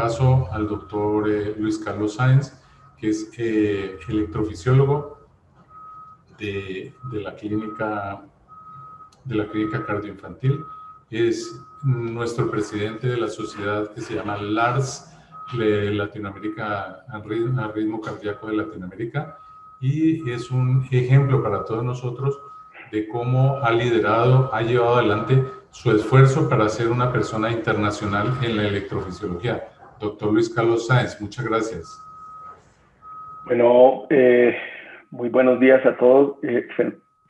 paso al doctor Luis Carlos Sáenz, que es electrofisiólogo de la clínica cardioinfantil. Es nuestro presidente de la sociedad que se llama LARS, Latinoamérica, al ritmo cardíaco de Latinoamérica, y es un ejemplo para todos nosotros de cómo ha liderado, ha llevado adelante su esfuerzo para ser una persona internacional en la electrofisiología. Doctor Luis Carlos Sáenz, muchas gracias. Bueno, muy buenos días a todos.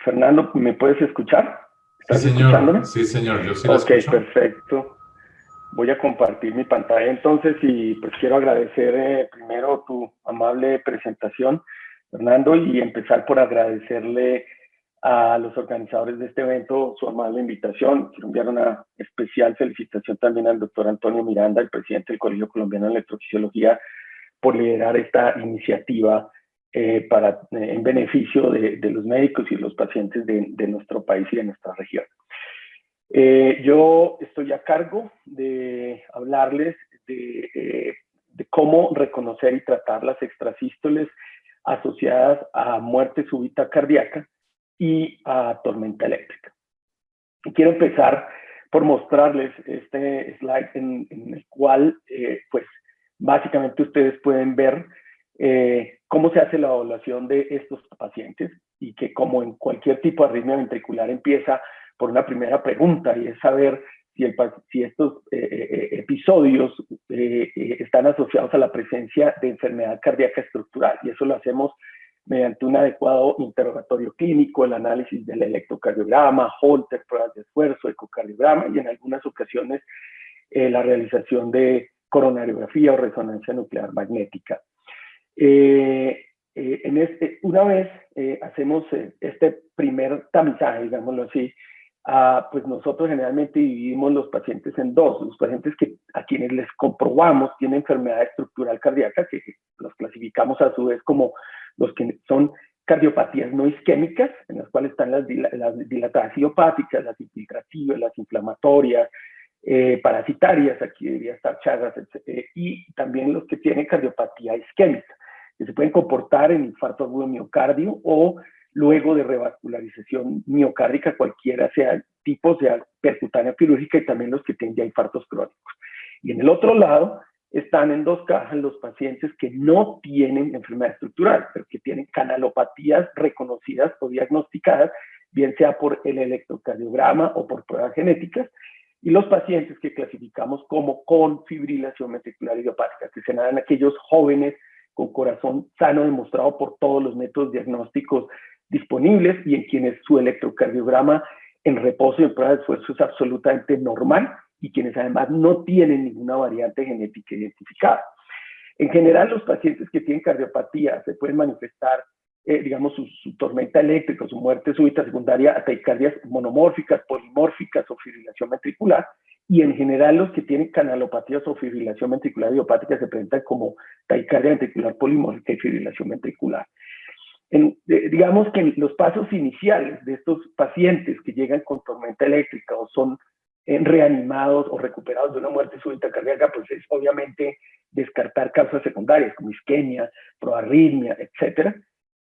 Fernando, ¿me puedes escuchar? ¿Estás escuchándome? Sí, señor, yo sí la escucho. Ok, perfecto. Voy a compartir mi pantalla entonces y pues quiero agradecer primero tu amable presentación, Fernando, y empezar por agradecerle a los organizadores de este evento su amable invitación. Quiero enviar una especial felicitación también al doctor Antonio Miranda, el presidente del Colegio Colombiano de Electrofisiología, por liderar esta iniciativa en beneficio de los médicos y los pacientes de nuestro país y de nuestra región. Yo estoy a cargo de hablarles de cómo reconocer y tratar las extrasístoles asociadas a muerte súbita cardíaca y a tormenta eléctrica. Y quiero empezar por mostrarles este slide en el cual, pues, básicamente ustedes pueden ver cómo se hace la evaluación de estos pacientes y que, como en cualquier tipo de arritmia ventricular, empieza por una primera pregunta, y es saber si estos episodios están asociados a la presencia de enfermedad cardíaca estructural, y eso lo hacemos mediante un adecuado interrogatorio clínico, el análisis del electrocardiograma, Holter, pruebas de esfuerzo, ecocardiograma, y en algunas ocasiones la realización de coronariografía o resonancia nuclear magnética. Una vez hacemos este primer tamizaje, digámoslo así, pues nosotros generalmente dividimos los pacientes en dos: los pacientes a quienes les comprobamos tienen enfermedad estructural cardíaca, que los clasificamos a su vez como los que son cardiopatías no isquémicas, en las cuales están las dilatadas idiopáticas, las infiltrativas, las inflamatorias, parasitarias, aquí debería estar Chagas, y también los que tienen cardiopatía isquémica, que se pueden comportar en infarto agudo de miocardio o luego de revascularización miocárdica, cualquiera sea el tipo, sea percutánea quirúrgica, y también los que tienen ya infartos crónicos. Y en el otro lado están en dos cajas los pacientes que no tienen enfermedad estructural, pero que tienen canalopatías reconocidas o diagnosticadas, bien sea por el electrocardiograma o por pruebas genéticas, y los pacientes que clasificamos como con fibrilación ventricular idiopática, que serán aquellos jóvenes con corazón sano demostrado por todos los métodos diagnósticos disponibles y en quienes su electrocardiograma en reposo y en prueba de esfuerzo es absolutamente normal, y quienes además no tienen ninguna variante genética identificada. En general, los pacientes que tienen cardiopatía se pueden manifestar, digamos, su tormenta eléctrica, su muerte súbita secundaria a taquicardias monomórficas, polimórficas o fibrilación ventricular, y en general los que tienen canalopatías o fibrilación ventricular idiopática se presentan como taquicardia ventricular polimórfica y fibrilación ventricular. Digamos que los pasos iniciales de estos pacientes que llegan con tormenta eléctrica o son reanimados o recuperados de una muerte súbita cardíaca, pues es obviamente descartar causas secundarias como isquemia, proarritmia, etcétera.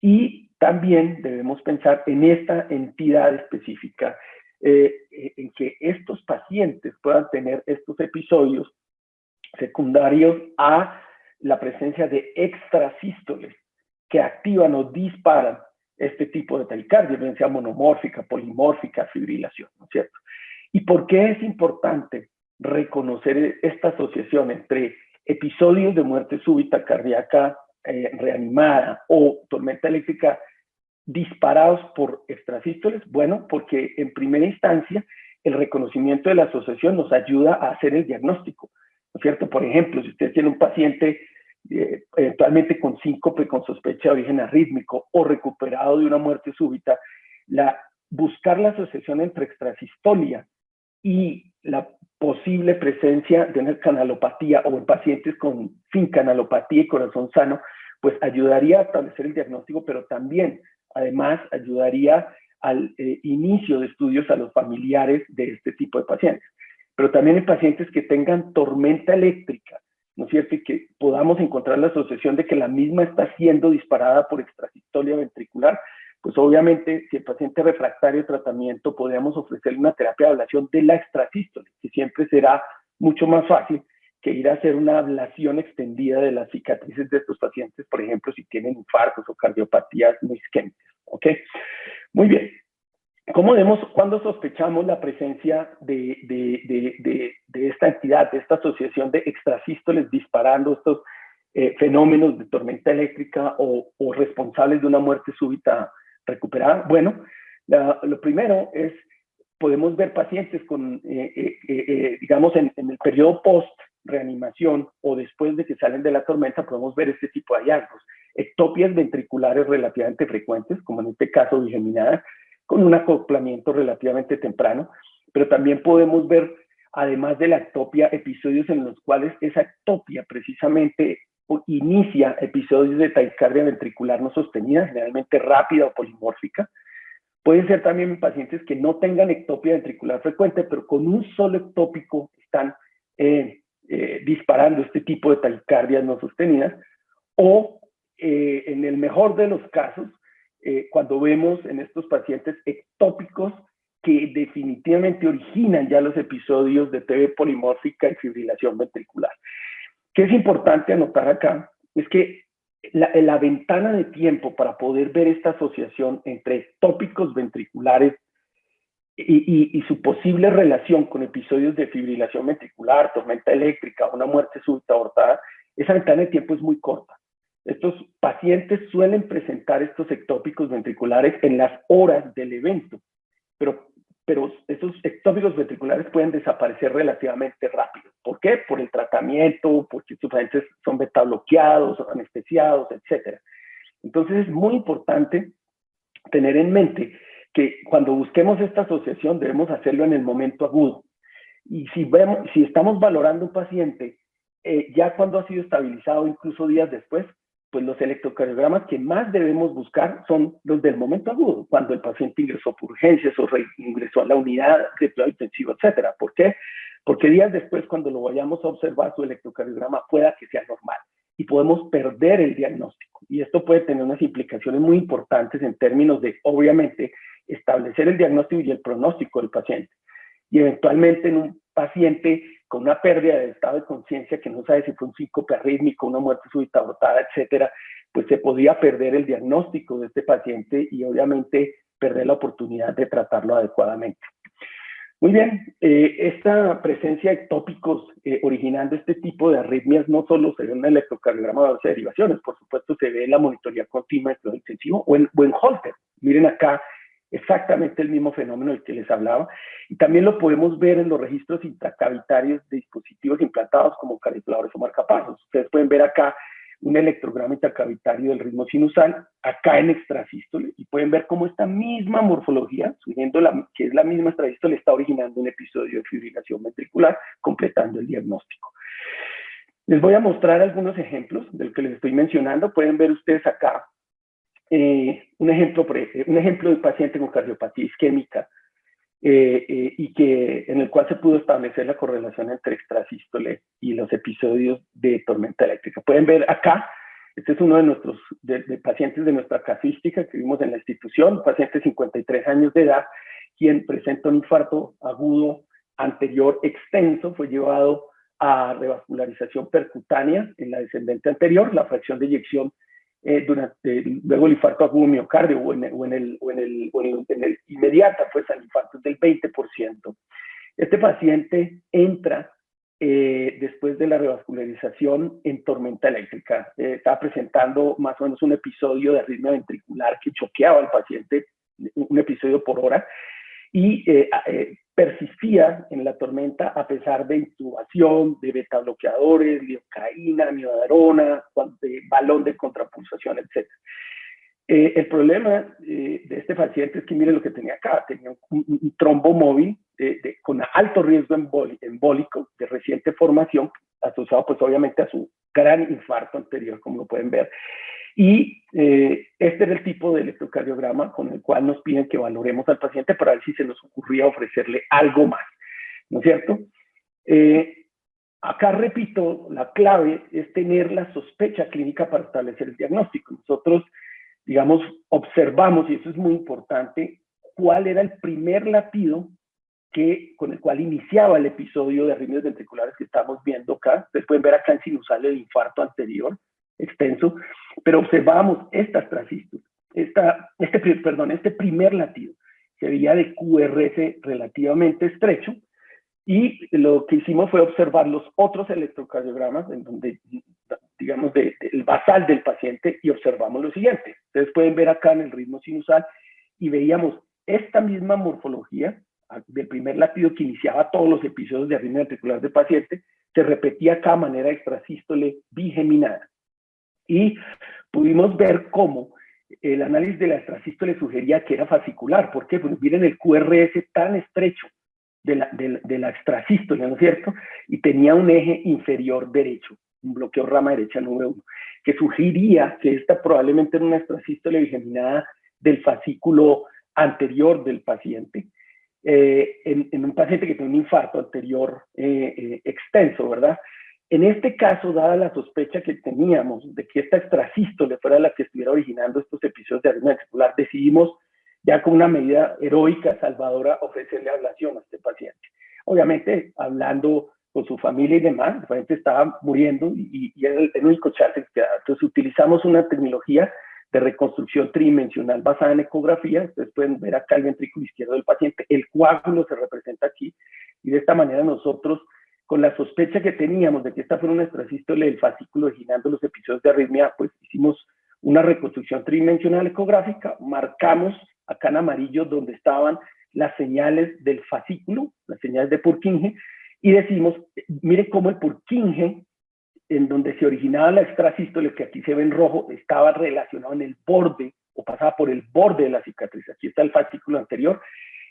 Y también debemos pensar en esta entidad específica, en que estos pacientes puedan tener estos episodios secundarios a la presencia de extrasístoles que activan o disparan este tipo de taquicardia, bien sea monomórfica, polimórfica, fibrilación, ¿no es cierto? ¿Y por qué es importante reconocer esta asociación entre episodios de muerte súbita cardíaca reanimada o tormenta eléctrica disparados por extrasístoles? Bueno, porque en primera instancia el reconocimiento de la asociación nos ayuda a hacer el diagnóstico, ¿no es cierto? Por ejemplo, si usted tiene un paciente eventualmente con síncope con sospecha de origen arrítmico o recuperado de una muerte súbita, buscar la asociación entre extrasistolia y la posible presencia de una canalopatía o en pacientes sin canalopatía y corazón sano, pues ayudaría a establecer el diagnóstico, pero también, además, ayudaría al inicio de estudios a los familiares de este tipo de pacientes. Pero también en pacientes que tengan tormenta eléctrica ¿no es cierto? Y que podamos encontrar la asociación de que la misma está siendo disparada por extrasistolia ventricular, pues obviamente si el paciente es refractario de tratamiento, podríamos ofrecerle una terapia de ablación de la extrasístole, que siempre será mucho más fácil que ir a hacer una ablación extendida de las cicatrices de estos pacientes, por ejemplo, si tienen infartos o cardiopatías muy isquémicas. ¿Ok? Muy bien. ¿Cuándo sospechamos la presencia de esta entidad, de esta asociación de extrasístoles disparando estos fenómenos de tormenta eléctrica o responsables de una muerte súbita recuperada? Bueno, lo primero es, podemos ver pacientes con, digamos, en el periodo post-reanimación o después de que salen de la tormenta, podemos ver este tipo de hallazgos. Ectopias ventriculares relativamente frecuentes, como en este caso diseminadas, con un acoplamiento relativamente temprano, pero también podemos ver, además de la ectopia, episodios en los cuales esa ectopia precisamente inicia episodios de taquicardia ventricular no sostenida, generalmente rápida o polimórfica. Pueden ser también pacientes que no tengan ectopia ventricular frecuente, pero con un solo ectópico están disparando este tipo de taquicardias no sostenidas, o en el mejor de los casos, cuando vemos en estos pacientes ectópicos que definitivamente originan ya los episodios de TB polimórfica y fibrilación ventricular. ¿Qué es importante anotar acá? Es que la ventana de tiempo para poder ver esta asociación entre ectópicos ventriculares y su posible relación con episodios de fibrilación ventricular, tormenta eléctrica, una muerte súbita aortada, esa ventana de tiempo es muy corta. Estos pacientes suelen presentar estos ectópicos ventriculares en las horas del evento, pero estos ectópicos ventriculares pueden desaparecer relativamente rápido. ¿Por qué? Por el tratamiento, porque estos pacientes son beta bloqueados, anestesiados, etc. Entonces es muy importante tener en mente que cuando busquemos esta asociación debemos hacerlo en el momento agudo. Y si estamos valorando un paciente ya cuando ha sido estabilizado, incluso días después, pues los electrocardiogramas que más debemos buscar son los del momento agudo, cuando el paciente ingresó por urgencias o ingresó a la unidad de cuidado intensivo, etcétera. ¿Por qué? Porque días después, cuando lo vayamos a observar, su electrocardiograma pueda que sea normal y podemos perder el diagnóstico. Y esto puede tener unas implicaciones muy importantes en términos de, obviamente, establecer el diagnóstico y el pronóstico del paciente. Y eventualmente en un paciente con una pérdida de estado de conciencia que no sabe si fue un síncope arrítmico, una muerte súbita aortada, etcétera, pues se podría perder el diagnóstico de este paciente y obviamente perder la oportunidad de tratarlo adecuadamente. Muy bien, esta presencia de ectópicos originando este tipo de arritmias no solo se ve en un electrocardiograma de derivaciones, por supuesto se ve en la monitoría continua de cuidado intensivo o en Holter. Miren acá exactamente el mismo fenómeno del que les hablaba, y también lo podemos ver en los registros intracavitarios de dispositivos implantados como calculadores o marcapasos. Ustedes pueden ver acá un electrograma intracavitario del ritmo sinusal, acá en extrasístole, y pueden ver cómo esta misma morfología, que es la misma extrasístole, está originando un episodio de fibrilación ventricular, completando el diagnóstico. Les voy a mostrar algunos ejemplos del que les estoy mencionando. Pueden ver ustedes acá un ejemplo de paciente con cardiopatía isquémica y en el cual se pudo establecer la correlación entre extrasístole y los episodios de tormenta eléctrica. Pueden ver acá, este es uno de nuestros pacientes de nuestra casuística que vimos en la institución, paciente de 53 años de edad, quien presenta un infarto agudo anterior extenso, fue llevado a revascularización percutánea en la descendente anterior, la fracción de eyección luego el infarto agudo miocardio o en el inmediata, pues el infarto es del 20%. Este paciente entra después de la revascularización en tormenta eléctrica. Estaba presentando más o menos un episodio de arritmia ventricular que choqueaba al paciente, un episodio por hora, y persistía en la tormenta a pesar de intubación, de beta bloqueadores, lidocaína, miodarona, balón de contrapulsación, etc. El problema de este paciente es que miren lo que tenía acá, tenía un trombo móvil con alto riesgo embólico de reciente formación, asociado pues obviamente a su gran infarto anterior, como lo pueden ver. Y este era el tipo de electrocardiograma con el cual nos piden que valoremos al paciente para ver si se nos ocurría ofrecerle algo más, ¿no es cierto? Acá, repito, la clave es tener la sospecha clínica para establecer el diagnóstico. Nosotros, digamos, observamos, y eso es muy importante, cuál era el primer latido con el cual iniciaba el episodio de arritmias ventriculares que estamos viendo acá. Ustedes pueden ver acá en sinusal el infarto anterior, extenso, pero observábamos esta astrasístole, este primer latido. Se veía de QRS relativamente estrecho, y lo que hicimos fue observar los otros electrocardiogramas, en donde, digamos, el basal del paciente, y observamos lo siguiente. Ustedes pueden ver acá en el ritmo sinusal, y veíamos esta misma morfología del primer latido que iniciaba todos los episodios de arritmia ventricular del paciente, se repetía acá a manera extrasístole bigeminada. Y pudimos ver cómo el análisis de la extrasístole sugería que era fascicular. ¿Por qué? Pues miren el QRS tan estrecho de la extrasístole, ¿no es cierto? Y tenía un eje inferior derecho, un bloqueo rama derecha número 1, que sugería que esta probablemente era una extrasístole bigeminada del fascículo anterior del paciente, en un paciente que tiene un infarto anterior extenso, ¿verdad? En este caso, dada la sospecha que teníamos de que esta extrasístole fuera la que estuviera originando estos episodios de arritmia ventricular, decidimos ya con una medida heroica, salvadora, ofrecerle ablación a este paciente. Obviamente, hablando con su familia y demás, el paciente estaba muriendo y era el único chance que quedaba. Entonces, utilizamos una tecnología de reconstrucción tridimensional basada en ecografía. Ustedes pueden ver acá el ventrículo izquierdo del paciente, el coágulo se representa aquí, y de esta manera nosotros, con la sospecha que teníamos de que esta fuera una extrasístole del fascículo originando los episodios de arritmia, pues hicimos una reconstrucción tridimensional ecográfica, marcamos acá en amarillo donde estaban las señales del fascículo, las señales de Purkinje, y decimos, miren cómo el Purkinje, en donde se originaba la extrasístole, que aquí se ve en rojo, estaba relacionado en el borde, o pasaba por el borde de la cicatriz. Aquí está el fascículo anterior,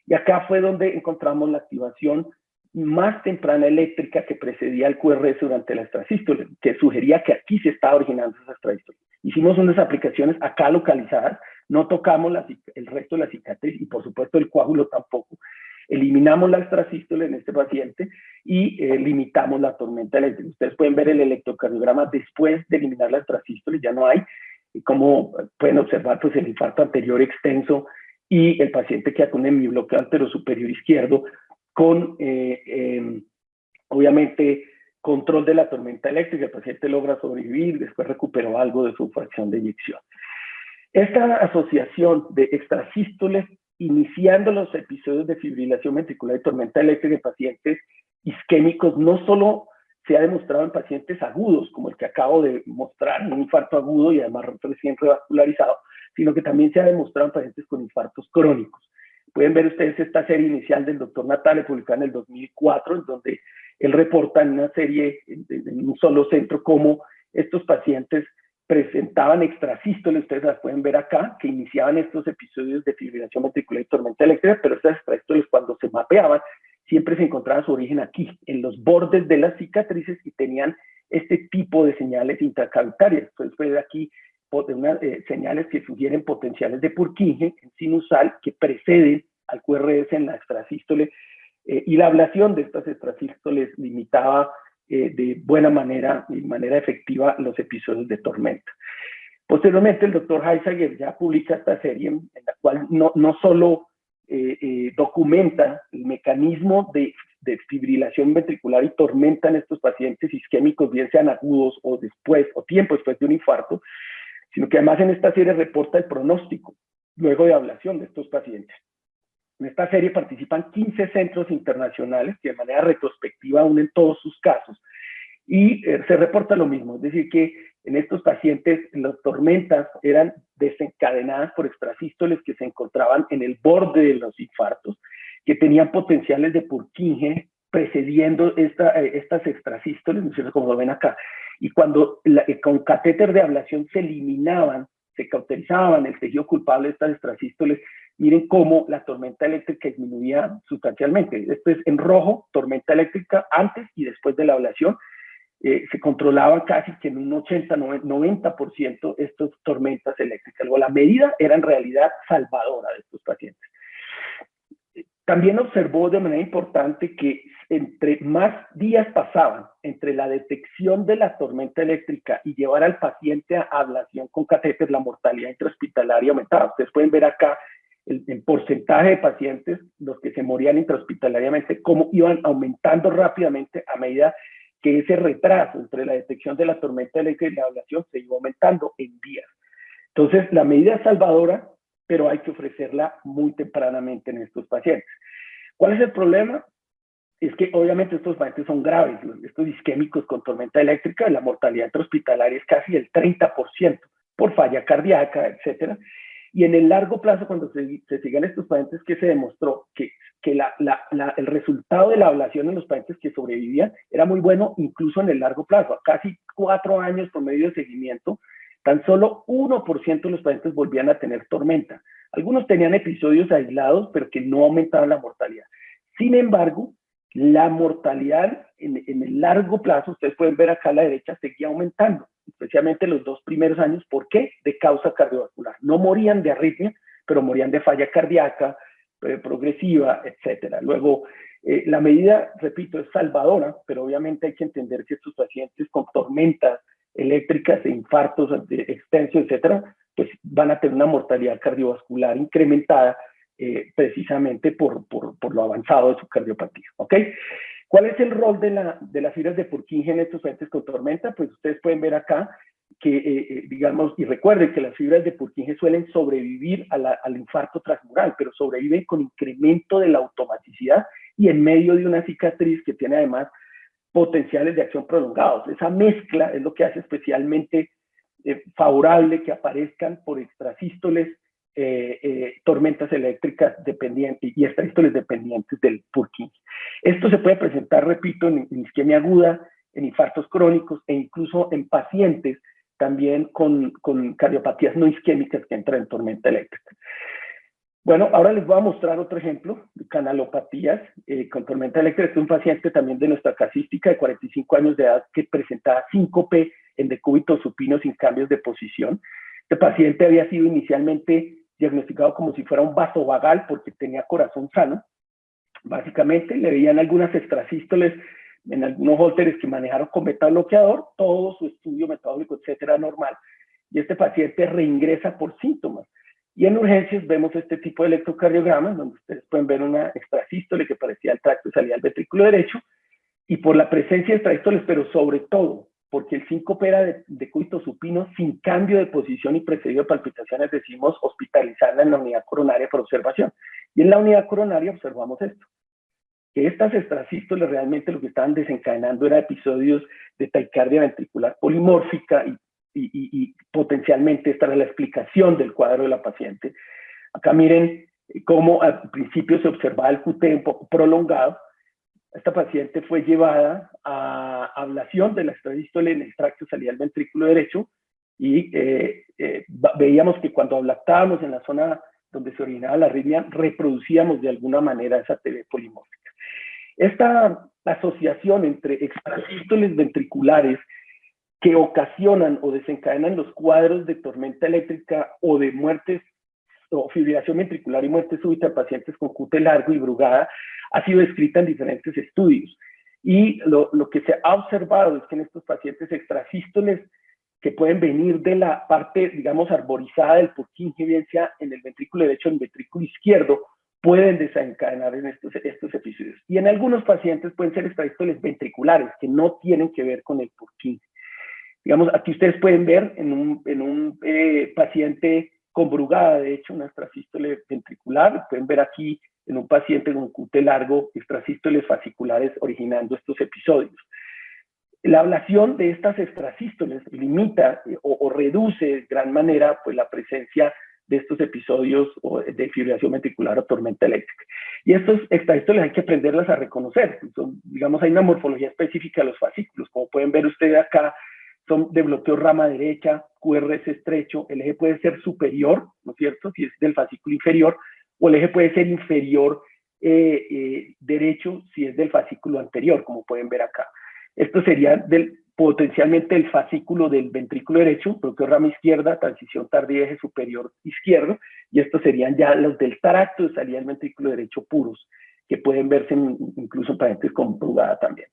y acá fue donde encontramos la activación más temprana eléctrica que precedía el QRS durante la extrasístole, que sugería que aquí se estaba originando esa extrasístole. Hicimos unas aplicaciones acá localizadas, no tocamos el resto de la cicatriz, y por supuesto el coágulo tampoco. Eliminamos la extrasístole en este paciente y limitamos la tormenta eléctrica. Ustedes pueden ver el electrocardiograma después de eliminar la extrasístole, ya no hay. Y como pueden observar, pues el infarto anterior extenso y el paciente queda con hemibloqueo anterosuperior izquierdo con, obviamente, control de la tormenta eléctrica. El paciente logra sobrevivir, después recuperó algo de su fracción de eyección. Esta asociación de extrasístoles iniciando los episodios de fibrilación ventricular y tormenta eléctrica en pacientes isquémicos no solo se ha demostrado en pacientes agudos, como el que acabo de mostrar, un infarto agudo y además recién revascularizado, sino que también se ha demostrado en pacientes con infartos crónicos. Pueden ver ustedes esta serie inicial del doctor Natale, publicada en el 2004, en donde él reporta en una serie, en un solo centro, cómo estos pacientes presentaban extrasístoles, ustedes las pueden ver acá, que iniciaban estos episodios de fibrilación ventricular y tormenta eléctrica, pero estas extrasístoles, cuando se mapeaban, siempre se encontraba su origen aquí, en los bordes de las cicatrices, y tenían este tipo de señales intracavitarias. Entonces, pueden ver aquí señales que sugieren potenciales de Purkinje en sinusal que preceden al QRS en la extrasístole, y la ablación de estas extrasístoles limitaba de buena manera y manera efectiva los episodios de tormenta. Posteriormente, el doctor Heisager ya publica esta serie en la cual no solo documenta el mecanismo de fibrilación ventricular y tormenta en estos pacientes isquémicos, bien sean agudos o después, o tiempo después de un infarto, sino que además en esta serie reporta el pronóstico luego de ablación de estos pacientes. En esta serie participan 15 centros internacionales que de manera retrospectiva unen todos sus casos, y se reporta lo mismo, es decir, que en estos pacientes las tormentas eran desencadenadas por extrasístoles que se encontraban en el borde de los infartos, que tenían potenciales de Purkinje precediendo estas extrasístoles, ¿no es cierto?, como lo ven acá. Y cuando con catéter de ablación se eliminaban, se cauterizaban el tejido culpable de estas extrasístoles, miren cómo la tormenta eléctrica disminuía sustancialmente. Esto es en rojo, tormenta eléctrica antes y después de la ablación. Se controlaba casi que en un 80-90% estas tormentas eléctricas. Luego, la medida era en realidad salvadora de estos pacientes. También observó de manera importante que entre más días pasaban entre la detección de la tormenta eléctrica y llevar al paciente a ablación con catéter, la mortalidad intrahospitalaria aumentaba. Ustedes pueden ver acá el porcentaje de pacientes, los que se morían intrahospitalariamente, cómo iban aumentando rápidamente a medida que ese retraso entre la detección de la tormenta eléctrica y la ablación se iba aumentando en días. Entonces, la medida es salvadora, pero hay que ofrecerla muy tempranamente en estos pacientes. ¿Cuál es el problema? Es que obviamente estos pacientes son graves, estos isquémicos con tormenta eléctrica, la mortalidad intrahospitalaria es casi el 30% por falla cardíaca, etcétera. Y en el largo plazo, cuando se siguen estos pacientes, que se demostró que el resultado de la ablación en los pacientes que sobrevivían era muy bueno, incluso en el largo plazo, a casi 4 años por medio de seguimiento, tan solo 1% de los pacientes volvían a tener tormenta. Algunos tenían episodios aislados, pero que no aumentaban la mortalidad. Sin embargo, la mortalidad en el largo plazo, ustedes pueden ver acá a la derecha, seguía aumentando, especialmente los 2 primeros años. ¿Por qué? De causa cardiovascular. No morían de arritmia, pero morían de falla cardíaca, progresiva, etcétera. Luego, la medida, repito, es salvadora, pero obviamente hay que entender que estos pacientes con tormentas eléctricas e infartos extensos, etcétera, pues van a tener una mortalidad cardiovascular incrementada precisamente por lo avanzado de su cardiopatía. ¿Ok? ¿Cuál es el rol de las fibras de Purkinje en estos pacientes con tormenta? Pues ustedes pueden ver acá que, digamos, y recuerden que las fibras de Purkinje suelen sobrevivir al infarto transmural, pero sobreviven con incremento de la automaticidad y en medio de una cicatriz que tiene además potenciales de acción prolongados. Esa mezcla es lo que hace especialmente favorable que aparezcan por extrasístoles tormentas eléctricas dependientes y extrasístoles dependientes del Purkinje. Esto se puede presentar, repito, en isquemia aguda, en infartos crónicos e incluso en pacientes también con cardiopatías no isquémicas que entran en tormenta eléctrica. Bueno, ahora les voy a mostrar otro ejemplo de canalopatías con tormenta eléctrica. Es un paciente también de nuestra casística de 45 años de edad que presentaba síncope en decúbito supino sin cambios de posición. Este paciente había sido inicialmente diagnosticado como si fuera un vasovagal porque tenía corazón sano. Básicamente le veían algunas extrasístoles en algunos holteres que manejaron con beta bloqueador, todo su estudio metabólico, etcétera, normal. Y este paciente reingresa por síntomas. Y en urgencias vemos este tipo de electrocardiogramas, donde ustedes pueden ver una extrasístole que parecía el tracto de salida del ventrículo derecho, y por la presencia de extrasístoles, pero sobre todo porque el síncope era de decúbito supino sin cambio de posición y precedido de palpitaciones, decimos hospitalizarla en la unidad coronaria por observación. Y en la unidad coronaria observamos esto, que estas extrasístoles realmente lo que estaban desencadenando era episodios de taquicardia ventricular polimórfica y potencialmente esta era la explicación del cuadro de la paciente. Acá miren cómo al principio se observaba el QT un poco prolongado. Esta paciente fue llevada a ablación de la extrasístole en el tracto de salida del ventrículo derecho y veíamos que cuando ablactábamos en la zona donde se originaba la arritmia, reproducíamos de alguna manera esa TV polimórfica. Esta asociación entre extrasístoles ventriculares que ocasionan o desencadenan los cuadros de tormenta eléctrica o de muertes o fibrilación ventricular y muerte súbita en pacientes con QT largo y Brugada ha sido descrita en diferentes estudios. Y lo que se ha observado es que en estos pacientes extrasístoles que pueden venir de la parte, digamos, arborizada del Purkinje, bien sea en el ventrículo derecho o en el ventrículo izquierdo, pueden desencadenar en estos episodios. Y en algunos pacientes pueden ser extrasístoles ventriculares, que no tienen que ver con el Purkinje. Digamos, aquí ustedes pueden ver en un paciente con Brugada, de hecho, una extrasístole ventricular. Pueden ver aquí en un paciente con QT largo, extrasístoles fasciculares originando estos episodios. La ablación de estas extrasístoles limita o reduce de gran manera pues, la presencia de estos episodios de fibrilación ventricular o tormenta eléctrica. Y estos extrasístoles hay que aprenderlas a reconocer. Son, digamos, hay una morfología específica de los fascículos. Como pueden ver ustedes acá, son de bloqueo rama derecha, QRS estrecho, el eje puede ser superior, ¿no es cierto?, si es del fascículo inferior, o el eje puede ser inferior derecho si es del fascículo anterior, como pueden ver acá. Esto sería potencialmente el fascículo del ventrículo derecho, bloqueo rama izquierda, transición tardía eje superior izquierdo, y estos serían ya los del tracto de salida del ventrículo derecho puros, que pueden verse incluso en pacientes con brugada también.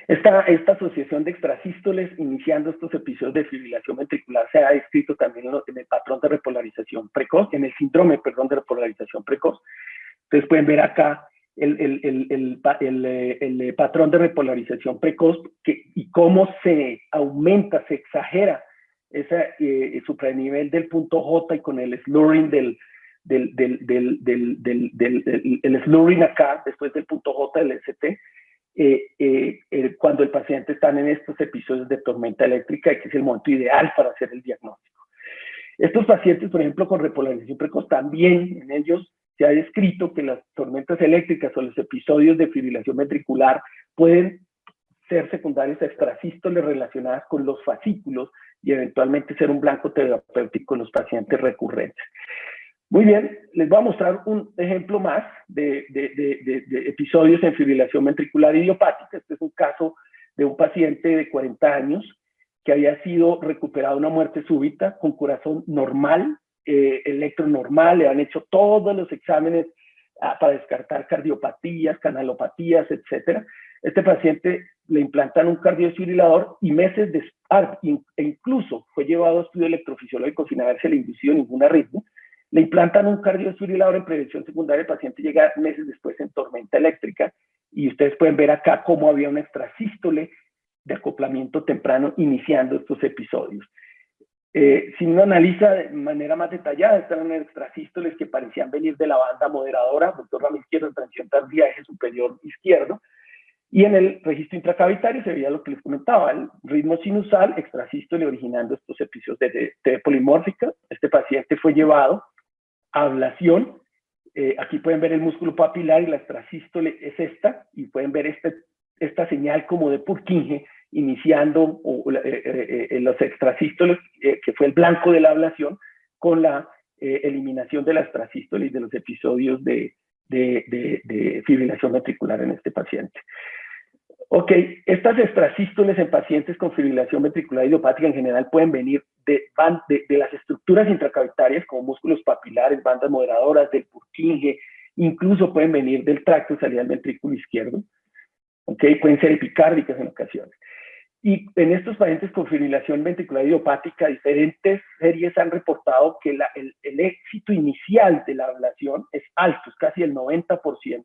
Esta asociación de extrasístoles iniciando estos episodios de fibrilación ventricular se ha descrito también en el patrón de repolarización precoz, en el síndrome, perdón, de repolarización precoz. Entonces pueden ver acá el patrón de repolarización precoz y cómo se aumenta, se exagera ese supranivel del punto J y con el slurring el slurring acá, después del punto J del ST, cuando el paciente está en estos episodios de tormenta eléctrica, que es el momento ideal para hacer el diagnóstico. Estos pacientes, por ejemplo, con repolarización precoz, también en ellos se ha descrito que las tormentas eléctricas o los episodios de fibrilación ventricular pueden ser secundarios a extrasístoles relacionadas con los fascículos y eventualmente ser un blanco terapéutico en los pacientes recurrentes. Muy bien, les voy a mostrar un ejemplo más de episodios en fibrilación ventricular idiopática. Este es un caso de un paciente de 40 años que había sido recuperado de una muerte súbita con corazón normal, electro normal, le han hecho todos los exámenes para descartar cardiopatías, canalopatías, etc. Este paciente le implantan un cardiodesfibrilador y meses después, e incluso fue llevado a estudio electrofisiológico sin haberse inducido ninguna arritmia. Le implantan un cardiodesfibrilador en prevención secundaria, el paciente llega meses después en tormenta eléctrica y ustedes pueden ver acá cómo había una extrasístole de acoplamiento temprano iniciando estos episodios. Si uno analiza de manera más detallada, están en extrasístoles que parecían venir de la banda moderadora, doctor ramo izquierdo, transición tardía, eje superior izquierdo, y en el registro intracavitario se veía lo que les comentaba, el ritmo sinusal, extrasístole originando estos episodios de T polimórfica. Este paciente fue llevado a ablación. Aquí pueden ver el músculo papilar y la extrasístole es esta, y pueden ver esta señal como de Purkinje iniciando los extrasístoles, que fue el blanco de la ablación, con la eliminación de la extrasístole y de los episodios de fibrilación ventricular en este paciente. Ok, estas extrasístoles en pacientes con fibrilación ventricular idiopática en general pueden venir de las estructuras intracavitarias como músculos papilares, bandas moderadoras, del Purkinje, incluso pueden venir del tracto de salida del ventrículo izquierdo. Ok, pueden ser epicárdicas en ocasiones. Y en estos pacientes con fibrilación ventricular idiopática, diferentes series han reportado que el éxito inicial de la ablación es alto, es casi el 90%,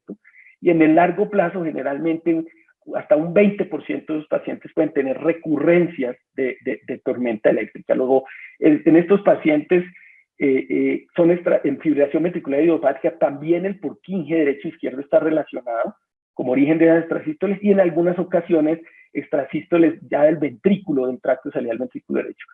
y en el largo plazo generalmente hasta un 20% de los pacientes pueden tener recurrencias de tormenta eléctrica. Luego, en estos pacientes en fibrilación ventricular idiopática también el Purkinje derecho e izquierdo está relacionado como origen de las extrasístoles y en algunas ocasiones extrasístoles ya del ventrículo, del tracto de salida del ventrículo derecho.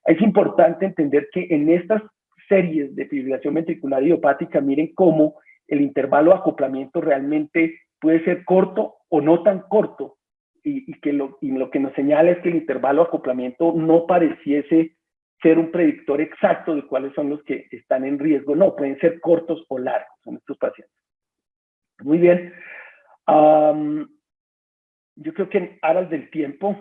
Es importante entender que en estas series de fibrilación ventricular idiopática, miren cómo el intervalo de acoplamiento realmente puede ser corto o no tan corto, y lo que nos señala es que el intervalo de acoplamiento no pareciese ser un predictor exacto de cuáles son los que están en riesgo. No, pueden ser cortos o largos en estos pacientes. Muy bien. Yo creo que en aras del tiempo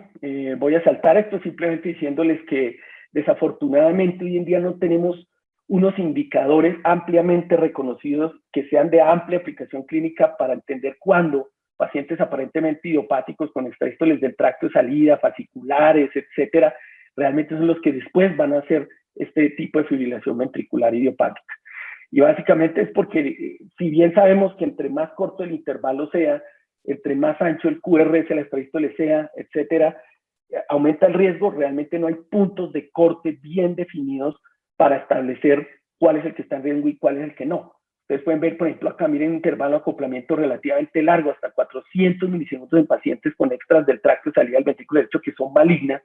voy a saltar esto simplemente diciéndoles que desafortunadamente hoy en día no tenemos unos indicadores ampliamente reconocidos que sean de amplia aplicación clínica para entender cuándo pacientes aparentemente idiopáticos con extrasístoles del tracto de salida, fasciculares, etcétera, realmente son los que después van a hacer este tipo de fibrilación ventricular idiopática. Y básicamente es porque, si bien sabemos que entre más corto el intervalo sea, entre más ancho el QRS, la extrasístole sea, etcétera, aumenta el riesgo, realmente no hay puntos de corte bien definidos para establecer cuál es el que está en riesgo y cuál es el que no. Ustedes pueden ver, por ejemplo, acá miren un intervalo de acoplamiento relativamente largo, hasta 400 milisegundos en pacientes con extras del tracto de salida del ventrículo derecho que son malignas.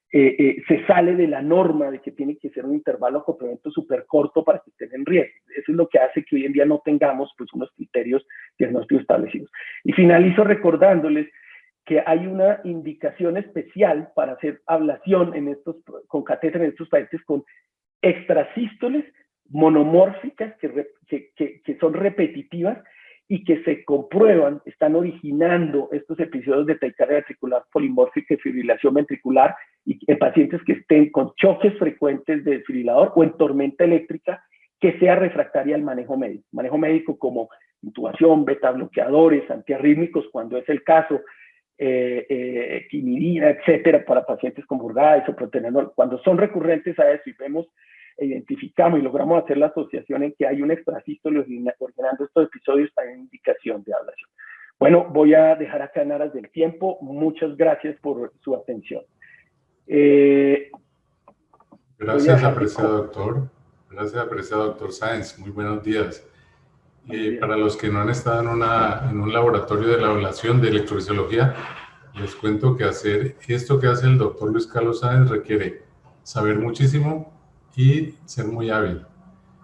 Se sale de la norma de que tiene que ser un intervalo de acoplamiento súper corto para que estén en riesgo. Eso es lo que hace que hoy en día no tengamos pues, unos criterios diagnósticos establecidos. Y finalizo recordándoles que hay una indicación especial para hacer ablación con catéter en estos pacientes con extrasístoles monomórficas que son repetitivas y que se comprueban, están originando estos episodios de taquicardia ventricular polimórfica y fibrilación ventricular y en pacientes que estén con choques frecuentes de desfibrilador o en tormenta eléctrica que sea refractaria al manejo médico. Manejo médico como intubación, beta bloqueadores, antiarrítmicos, cuando es el caso, quinidina, etcétera, para pacientes con burgada, isoproterenol. Cuando son recurrentes a eso y vemos, identificamos y logramos hacer la asociación en que hay un extrasístole originando estos episodios, hay indicación de ablación. Bueno, voy a dejar acá en aras del tiempo. Muchas gracias por su atención. Gracias, apreciado doctor. Gracias, apreciado doctor Sáenz. Muy buenos días. Para los que no han estado en un laboratorio de la ablación de electrofisiología, les cuento que hacer esto que hace el doctor Luis Carlos Sáenz requiere saber muchísimo y ser muy hábil.